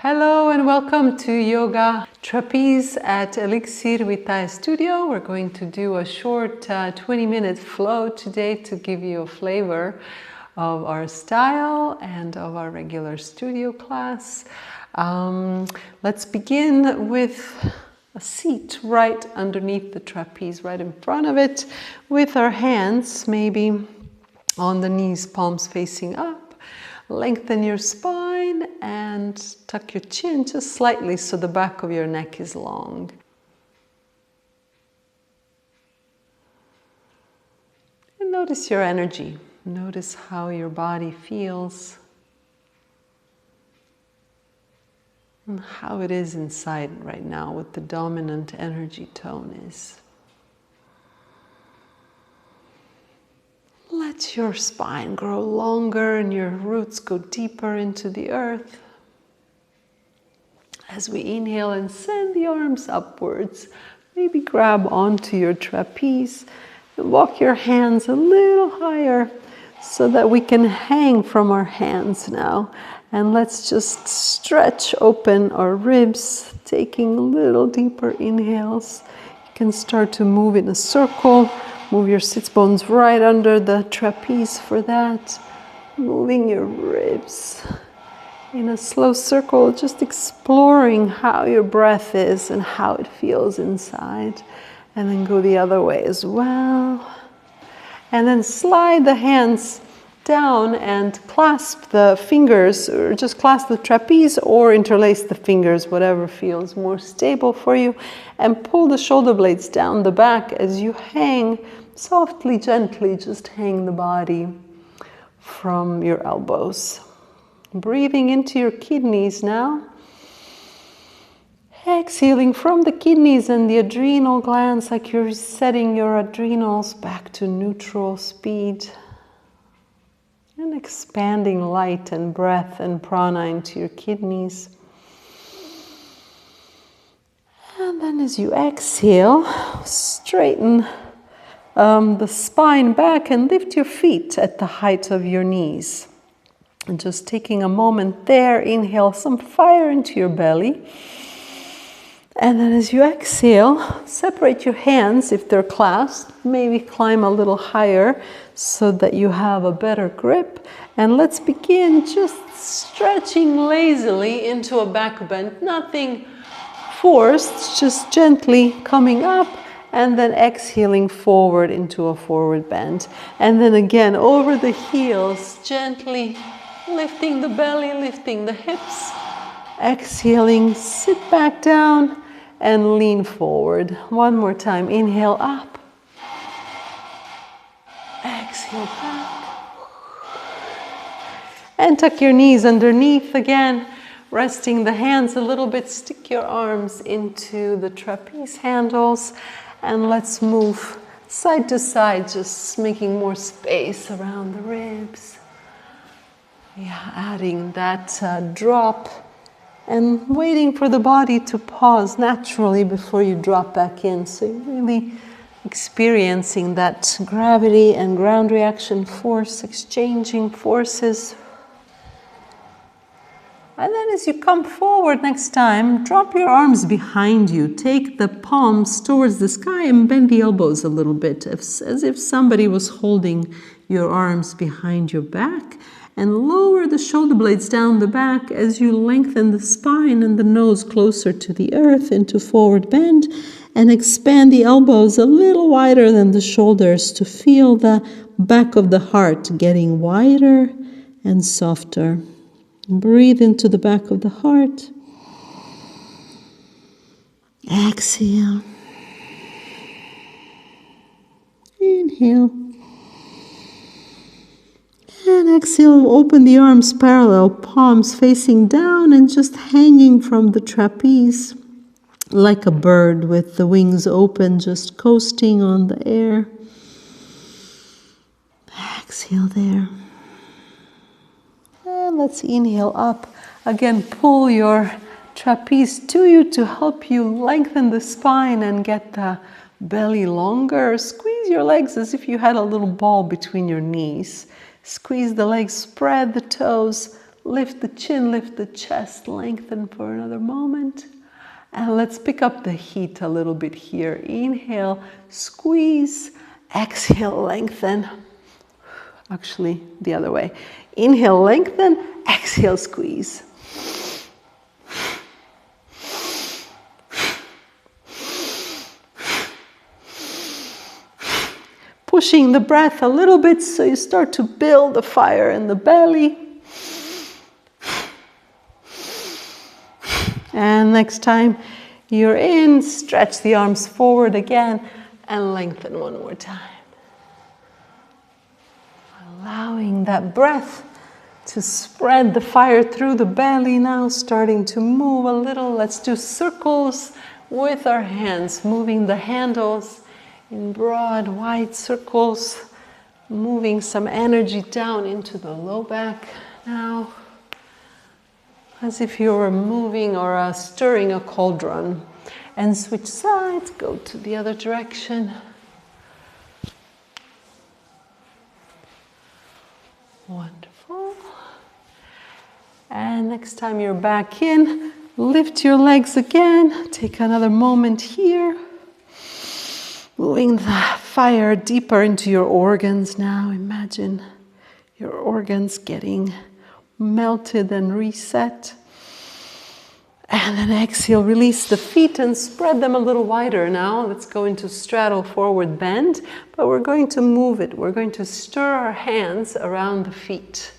Hello and welcome to Yoga Trapeze at Elixir Vitae Studio. We're going to do a short 20-minute flow today to give you a flavor of our style and of our regular studio class. Let's begin with a seat right underneath the trapeze, right in front of it, with our hands maybe on the knees, palms facing up. Lengthen your spine and tuck your chin just slightly so the back of your neck is long. And notice your energy. Notice how your body feels and how it is inside right now, what the dominant energy tone is. Let your spine grow longer and your roots go deeper into the earth. As we inhale and send the arms upwards, maybe grab onto your trapeze and walk your hands a little higher so that we can hang from our hands now. And let's just stretch open our ribs, taking little deeper inhales. You can start to move in a circle. Move your sits bones right under the trapeze for that. Moving your ribs in a slow circle, just exploring how your breath is and how it feels inside. And then go the other way as well. And then slide the hands down and clasp the fingers, or just clasp the trapeze or interlace the fingers, whatever feels more stable for you. And pull the shoulder blades down the back as you hang. Softly, gently, just hang the body from your elbows. Breathing into your kidneys now. Exhaling from the kidneys and the adrenal glands, like you're setting your adrenals back to neutral speed. And expanding light and breath and prana into your kidneys. And then as you exhale, straighten the spine back and lift your feet at the height of your knees. And just taking a moment there, inhale some fire into your belly. And then as you exhale, separate your hands if they're clasped. Maybe climb a little higher so that you have a better grip. And let's begin just stretching lazily into a back bend. Nothing forced, just gently coming up. And then exhaling forward into a forward bend. And then again, over the heels, gently lifting the belly, lifting the hips. Exhaling, sit back down and lean forward. One more time, inhale up. Exhale back. And tuck your knees underneath again. Resting the hands a little bit, stick your arms into the trapeze handles. And let's move side to side, just making more space around the ribs. Yeah, adding that drop and waiting for the body to pause naturally before you drop back in. So you're really experiencing that gravity and ground reaction force, exchanging forces. And then as you come forward next time, drop your arms behind you. Take the palms towards the sky and bend the elbows a little bit, as if somebody was holding your arms behind your back. And lower the shoulder blades down the back as you lengthen the spine and the nose closer to the earth into forward bend. And expand the elbows a little wider than the shoulders to feel the back of the heart getting wider and softer. Breathe into the back of the heart. Exhale. Inhale. And exhale, open the arms parallel, palms facing down and just hanging from the trapeze like a bird with the wings open, just coasting on the air. Exhale there. And let's inhale up. Again, pull your trapeze to you to help you lengthen the spine and get the belly longer. Squeeze your legs as if you had a little ball between your knees. Squeeze the legs, spread the toes, Lift the chin, lift the chest, lengthen for another moment. And let's pick up the heat a little bit here. Inhale, squeeze. Exhale, lengthen. Actually, the other way. Inhale, lengthen. Exhale, squeeze. Pushing the breath a little bit so you start to build the fire in the belly. And next time you're in, stretch the arms forward again and lengthen one more time. Allowing that breath to spread the fire through the belly now, starting to move a little. Let's do circles with our hands, moving the handles in broad, wide circles, moving some energy down into the low back now, as if you were moving or stirring a cauldron. And switch sides, go to the other direction. Wonderful. And next time you're back in, lift your legs again. Take another moment here. Moving the fire deeper into your organs now. Imagine your organs getting melted and reset. And then exhale, release the feet and spread them a little wider now. Let's go into straddle forward bend, but we're going to move it. We're going to stir our hands around the feet.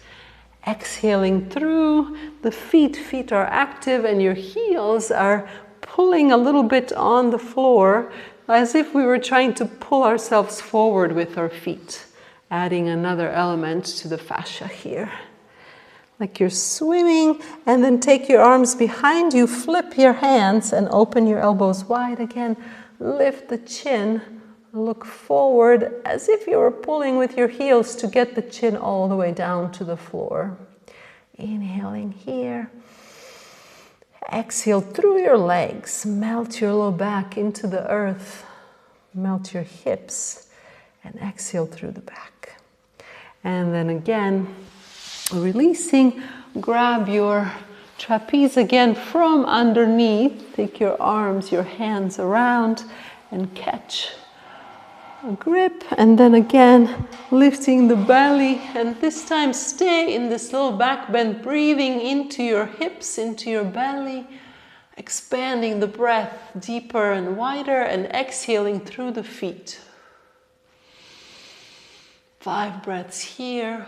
Exhaling through the feet. Feet are active and your heels are pulling a little bit on the floor, as if we were trying to pull ourselves forward with our feet, adding another element to the fascia here. Like you're swimming, and then take your arms behind you, flip your hands and open your elbows wide again. Lift the chin, look forward as if you were pulling with your heels to get the chin all the way down to the floor. Inhaling here. Exhale through your legs, melt your low back into the earth, melt your hips, and exhale through the back. And then again, releasing, grab your trapeze again from underneath, take your arms, your hands around, and catch a grip, and then again lifting the belly, and this time stay in this little back bend, breathing into your hips, into your belly, expanding the breath deeper and wider, and exhaling through the feet. 5 breaths here.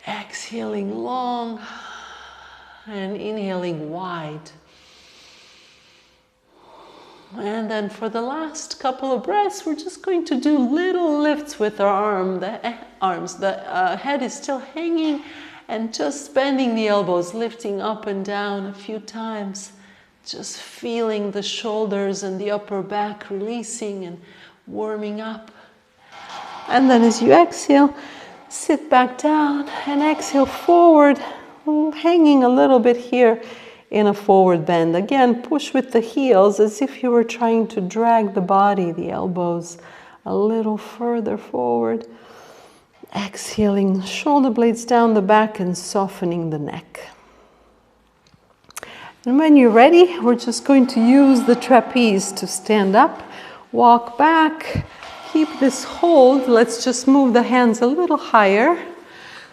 Exhaling long and inhaling wide. And then for the last couple of breaths, we're just going to do little lifts with our arms. The head is still hanging, and just bending the elbows, lifting up and down a few times. Just feeling the shoulders and the upper back releasing and warming up. And then as you exhale, sit back down and exhale forward, hanging a little bit here in a forward bend. Again, push with the heels as if you were trying to drag the body, the elbows, a little further forward. Exhaling, shoulder blades down the back and softening the neck. And when you're ready, we're just going to use the trapeze to stand up, walk back, keep this hold. Let's just move the hands a little higher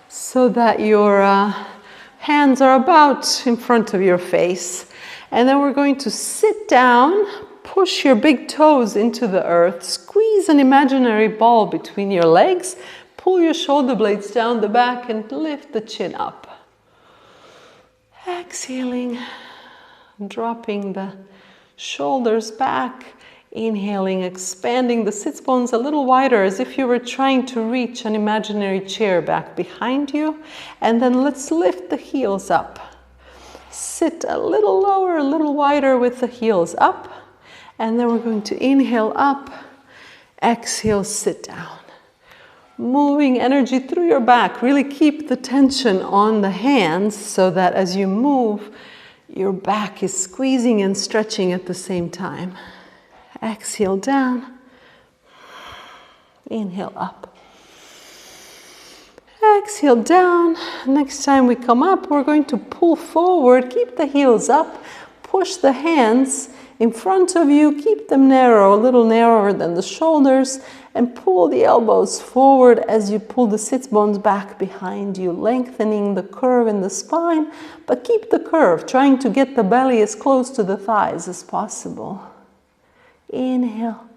so that your hands are about in front of your face. And then we're going to sit down, push your big toes into the earth, squeeze an imaginary ball between your legs, pull your shoulder blades down the back and lift the chin up. Exhaling, dropping the shoulders back. Inhaling, expanding the sits bones a little wider as if you were trying to reach an imaginary chair back behind you. And then let's lift the heels up. Sit a little lower, a little wider with the heels up. And then we're going to inhale up, exhale, sit down. Moving energy through your back. Really keep the tension on the hands so that as you move, your back is squeezing and stretching at the same time. Exhale down. Inhale up. Exhale down. Next time we come up, we're going to pull forward. Keep the heels up. Push the hands in front of you. Keep them narrow, a little narrower than the shoulders. And pull the elbows forward as you pull the sits bones back behind you, lengthening the curve in the spine. But keep the curve, trying to get the belly as close to the thighs as possible. Inhale.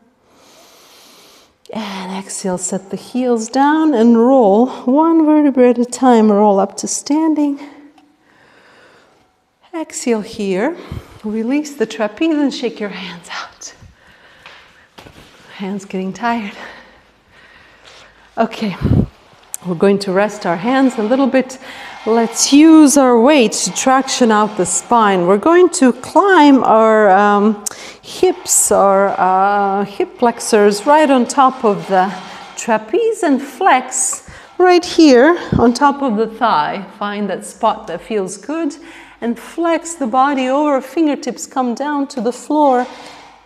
And exhale, set the heels down and roll one vertebra at a time. Roll up to standing. Exhale here. Release the trapeze and shake your hands out. Hands getting tired. Okay, we're going to rest our hands a little bit. Let's use our weight to traction out the spine. We're going to climb our hips, our hip flexors right on top of the trapeze and flex right here on top of the thigh. Find that spot that feels good and flex the body over. Fingertips come down to the floor.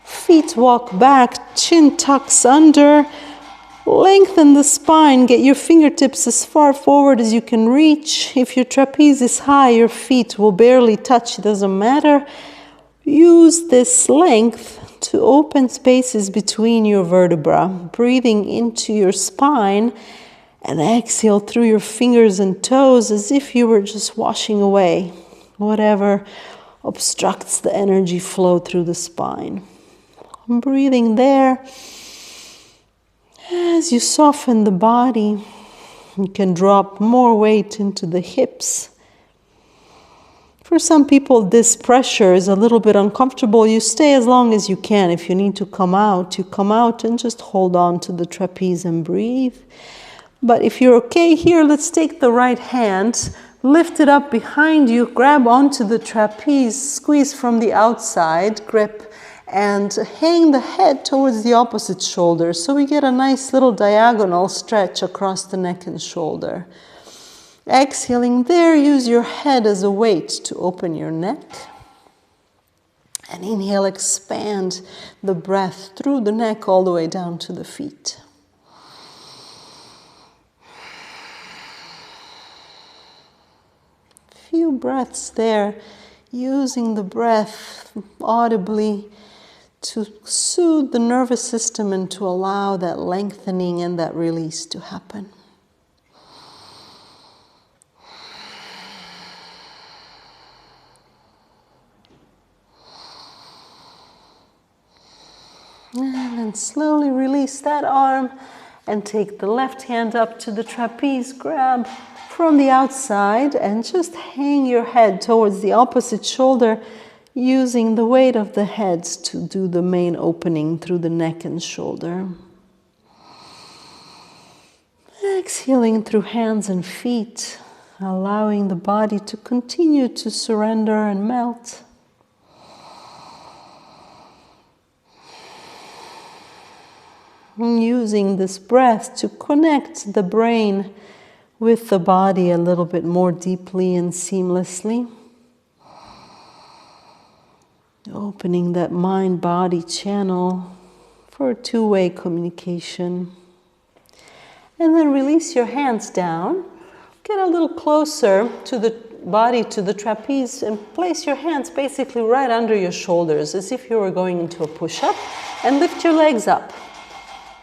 Feet walk back, chin tucks under. Lengthen the spine, get your fingertips as far forward as you can reach. If your trapeze is high, your feet will barely touch, it doesn't matter. Use this length to open spaces between your vertebra, breathing into your spine and exhale through your fingers and toes as if you were just washing away whatever obstructs the energy flow through the spine. Breathing there. As you soften the body, you can drop more weight into the hips. For some people, this pressure is a little bit uncomfortable. You stay as long as you can. If you need to come out, you come out and just hold on to the trapeze and breathe. But if you're okay here, let's take the right hand, lift it up behind you, grab onto the trapeze, squeeze from the outside, grip, and hang the head towards the opposite shoulder. So we get a nice little diagonal stretch across the neck and shoulder. Exhaling there, use your head as a weight to open your neck. And inhale, expand the breath through the neck all the way down to the feet. Few breaths there, using the breath audibly to soothe the nervous system and to allow that lengthening and that release to happen. And then slowly release that arm and take the left hand up to the trapeze, grab from the outside and just hang your head towards the opposite shoulder, using the weight of the head to do the main opening through the neck and shoulder. Exhaling through hands and feet, allowing the body to continue to surrender and melt. Using this breath to connect the brain with the body a little bit more deeply and seamlessly. Opening that mind-body channel for two-way communication. And then release your hands down. Get a little closer to the body, to the trapeze, and place your hands basically right under your shoulders as if you were going into a push-up, and lift your legs up.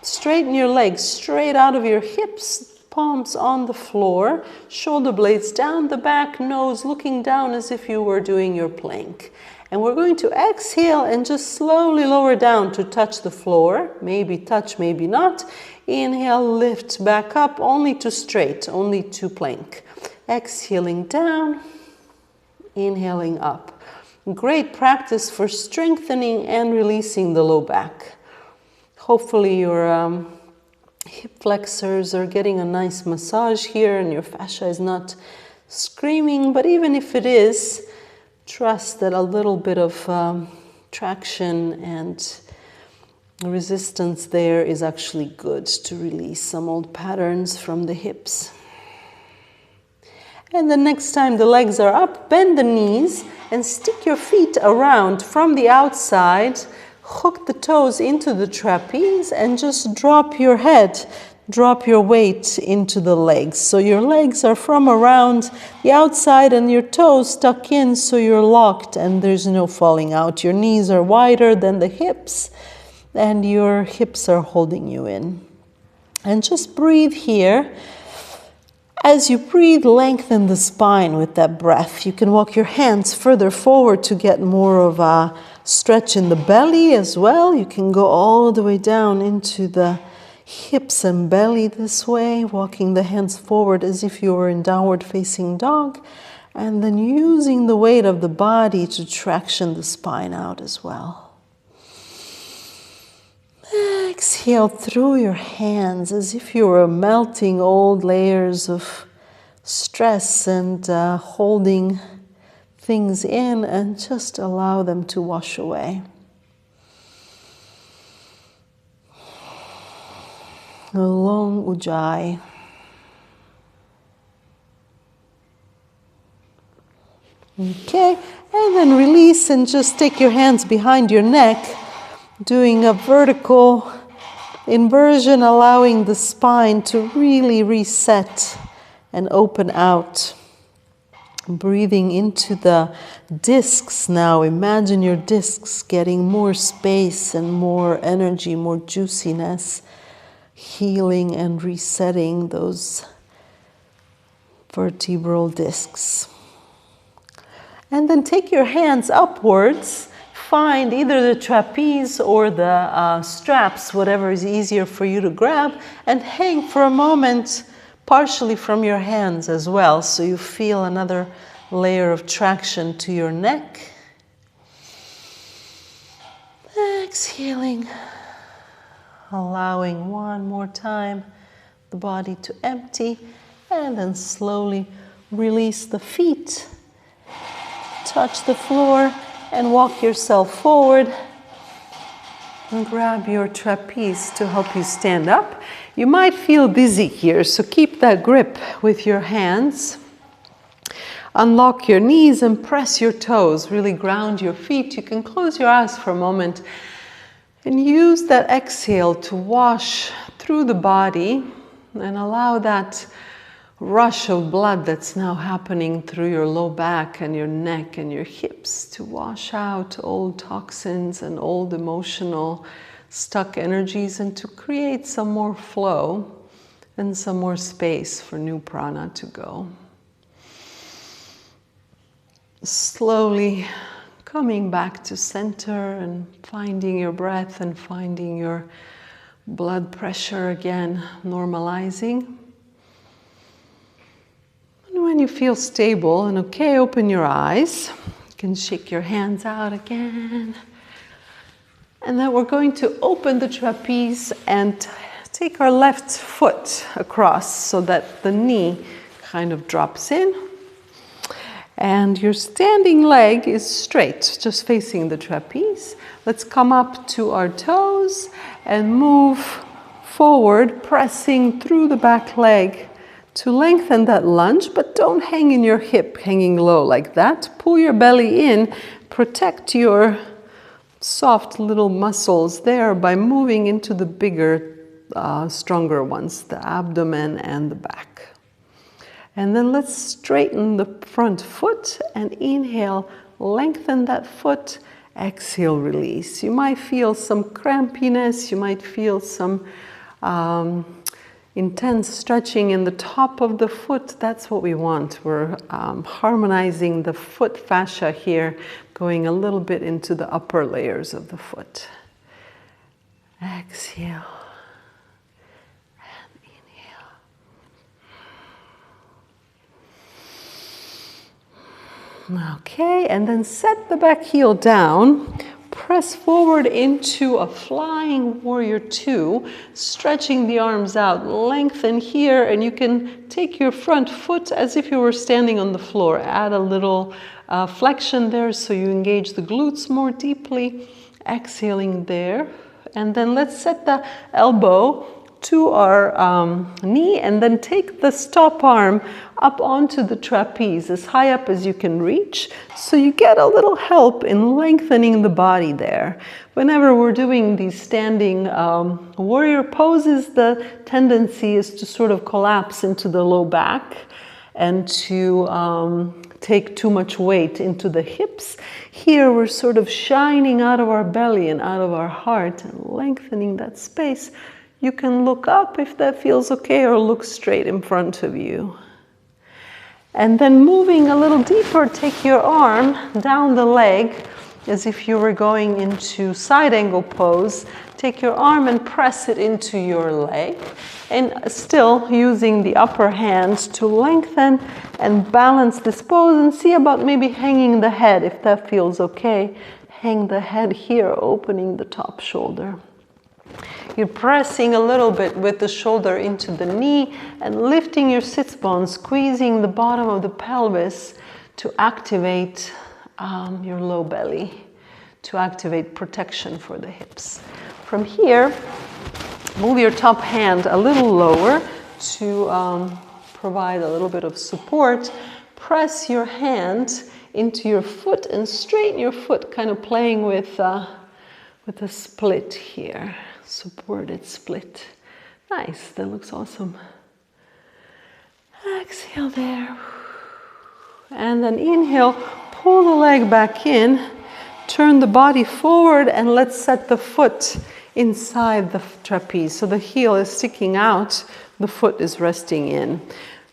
Straighten your legs straight out of your hips, palms on the floor, shoulder blades down the back, nose looking down as if you were doing your plank. And we're going to exhale and just slowly lower down to touch the floor. Maybe touch, maybe not. Inhale, lift back up, only to straight, only to plank. Exhaling down, inhaling up. Great practice for strengthening and releasing the low back. Hopefully your hip flexors are getting a nice massage here and your fascia is not screaming, but even if it is, trust that a little bit of traction and resistance there is actually good to release some old patterns from the hips. And the next time the legs are up, bend the knees and stick your feet around from the outside, hook the toes into the trapeze and just drop your head, drop your weight into the legs. So your legs are from around the outside and your toes stuck in, so you're locked and there's no falling out. Your knees are wider than the hips and your hips are holding you in. And just breathe here. As you breathe, lengthen the spine with that breath. You can walk your hands further forward to get more of a stretch in the belly as well. You can go all the way down into the hips and belly this way, walking the hands forward as if you were in downward facing dog, and then using the weight of the body to traction the spine out as well. Exhale through your hands as if you were melting old layers of stress and holding things in, and just allow them to wash away. A long ujjayi. Okay, and then release and just take your hands behind your neck, doing a vertical inversion, allowing the spine to really reset and open out. Breathing into the discs now. Imagine your discs getting more space and more energy, more juiciness, healing and resetting those vertebral discs. And then take your hands upwards. Find either the trapeze or the straps, whatever is easier for you to grab, and hang for a moment partially from your hands as well, so you feel another layer of traction to your neck. Exhaling, allowing one more time the body to empty, and then slowly release the feet, touch the floor, and walk yourself forward and grab your trapeze to help you stand up. You might feel dizzy here, so keep that grip with your hands. Unlock your knees and press your toes. Really ground your feet. You can close your eyes for a moment and use that exhale to wash through the body and allow that rush of blood that's now happening through your low back and your neck and your hips to wash out old toxins and old emotional stuck energies, and to create some more flow and some more space for new prana to go. Slowly coming back to center and finding your breath and finding your blood pressure again, normalizing. When you feel stable and okay, open your eyes. You can shake your hands out again. And then we're going to open the trapeze and take our left foot across so that the knee kind of drops in. And your standing leg is straight, just facing the trapeze. Let's come up to our toes and move forward, pressing through the back leg to lengthen that lunge, but don't hang in your hip, hanging low like that. Pull your belly in, protect your soft little muscles there by moving into the bigger, stronger ones, the abdomen and the back. And then let's straighten the front foot and inhale, lengthen that foot, exhale, release. You might feel some crampiness, you might feel some intense stretching in the top of the foot. That's what we want. We're harmonizing the foot fascia here, going a little bit into the upper layers of the foot. Exhale and inhale. Okay, and then set the back heel down. Press forward into a flying warrior two, stretching the arms out, lengthen here, and you can take your front foot as if you were standing on the floor. Add a little flexion there so you engage the glutes more deeply. Exhaling there. And then let's set the elbow to our knee, and then take the stop arm up onto the trapeze, as high up as you can reach, so you get a little help in lengthening the body there. Whenever we're doing these standing warrior poses, the tendency is to sort of collapse into the low back and to take too much weight into the hips. Here we're sort of shining out of our belly and out of our heart and lengthening that space. You can look up if that feels okay, or look straight in front of you. And then moving a little deeper, take your arm down the leg as if you were going into side angle pose. Take your arm and press it into your leg, and still using the upper hand to lengthen and balance this pose, and see about maybe hanging the head if that feels okay. Hang the head here, opening the top shoulder. You're pressing a little bit with the shoulder into the knee and lifting your sits bones, squeezing the bottom of the pelvis to activate your low belly, to activate protection for the hips. From here, move your top hand a little lower to provide a little bit of support. Press your hand into your foot and straighten your foot, kind of playing with a split here. Supported split. Nice, that looks awesome. Exhale there. And then inhale, pull the leg back in, turn the body forward, and let's set the foot inside the trapeze. So the heel is sticking out, the foot is resting in.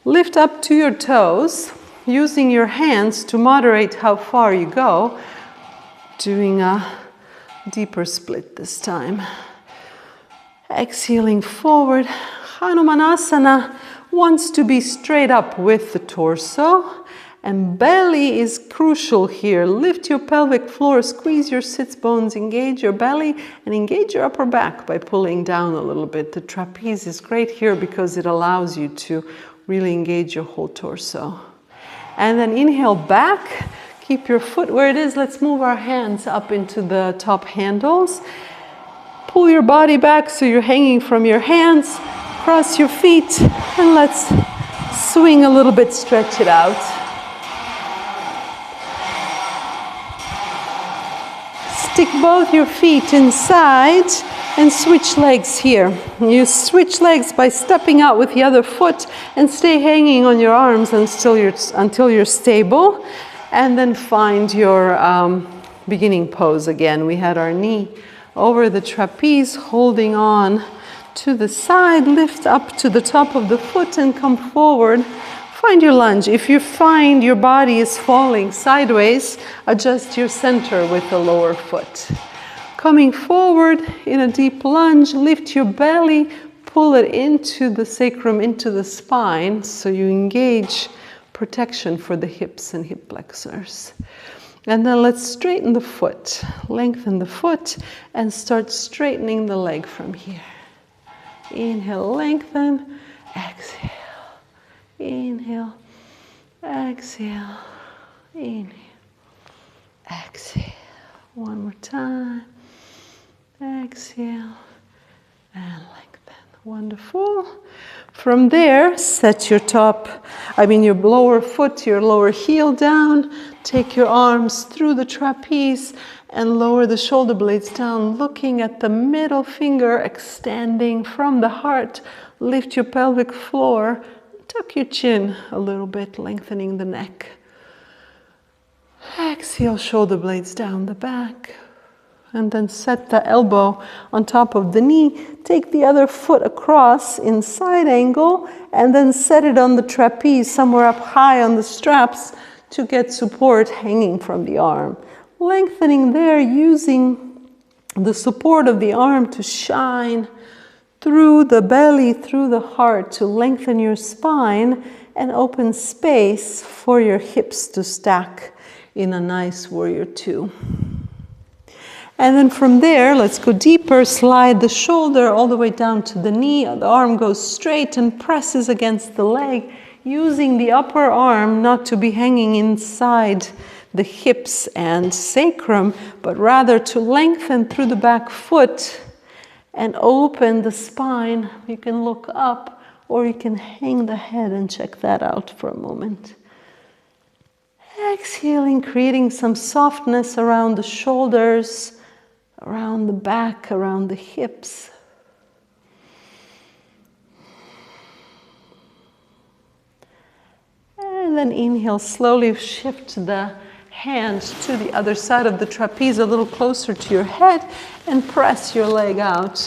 Lift up to your toes, using your hands to moderate how far you go, doing a deeper split this time. Exhaling forward. Hanumanasana wants to be straight up with the torso, and belly is crucial here. Lift your pelvic floor, squeeze your sits bones, engage your belly, and engage your upper back by pulling down a little bit. The trapeze is great here because it allows you to really engage your whole torso. And then inhale back, keep your foot where it is. Let's move our hands up into the top handles. Pull your body back so you're hanging from your hands. Cross your feet, and let's swing a little bit, stretch it out. Stick both your feet inside and switch legs here. You switch legs by stepping out with the other foot and stay hanging on your arms until you're stable, and then find your beginning pose again. We had our knee over the trapeze, holding on to the side, lift up to the top of the foot and come forward. Find your lunge. If you find your body is falling sideways, adjust your center with the lower foot. Coming forward in a deep lunge, lift your belly, pull it into the sacrum, into the spine, so you engage protection for the hips and hip flexors. And then let's straighten the foot, lengthen the foot, and start straightening the leg from here. Inhale, lengthen, exhale. Inhale, exhale, inhale, exhale. One more time. Exhale and lengthen. Wonderful. From there, set your your lower foot, your lower heel down. Take your arms through the trapeze and lower the shoulder blades down, looking at the middle finger extending from the heart. Lift your pelvic floor. Tuck your chin a little bit, lengthening the neck. Exhale, shoulder blades down the back. And then set the elbow on top of the knee. Take the other foot across in side angle, and then set it on the trapeze, somewhere up high on the straps, to get support hanging from the arm. Lengthening there, using the support of the arm to shine through the belly, through the heart, to lengthen your spine and open space for your hips to stack in a nice warrior two. And then from there, let's go deeper. Slide the shoulder all the way down to the knee. The arm goes straight and presses against the leg, using the upper arm not to be hanging inside the hips and sacrum, but rather to lengthen through the back foot and open the spine. You can look up or you can hang the head and check that out for a moment. Exhaling, creating some softness around the shoulders, around the back, around the hips. And then inhale, slowly shift the hands to the other side of the trapeze, a little closer to your head, and press your leg out,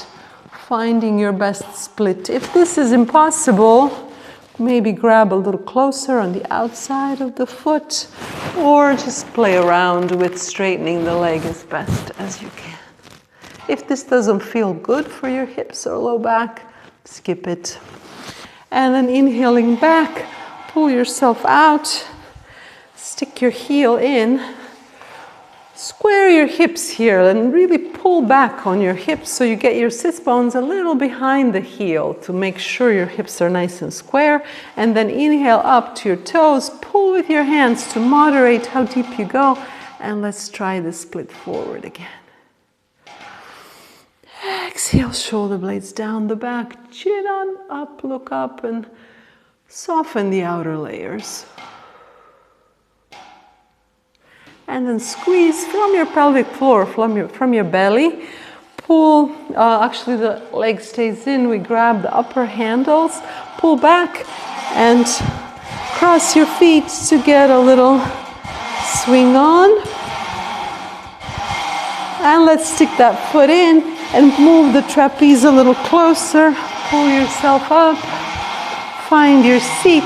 finding your best split. If this is impossible, maybe grab a little closer on the outside of the foot, or just play around with straightening the leg as best as you can. If this doesn't feel good for your hips or low back, skip it. And then inhaling back, pull yourself out, stick your heel in, square your hips here and really pull back on your hips so you get your sits bones a little behind the heel to make sure your hips are nice and square. And then inhale up to your toes, pull with your hands to moderate how deep you go. And let's try the split forward again. Exhale, shoulder blades down the back, chin on up, look up and soften the outer layers. And then squeeze from your pelvic floor, from your belly. Pull, actually the leg stays in. We grab the upper handles, pull back and cross your feet to get a little swing on. And let's stick that foot in and move the trapeze a little closer. Pull yourself up, find your seat.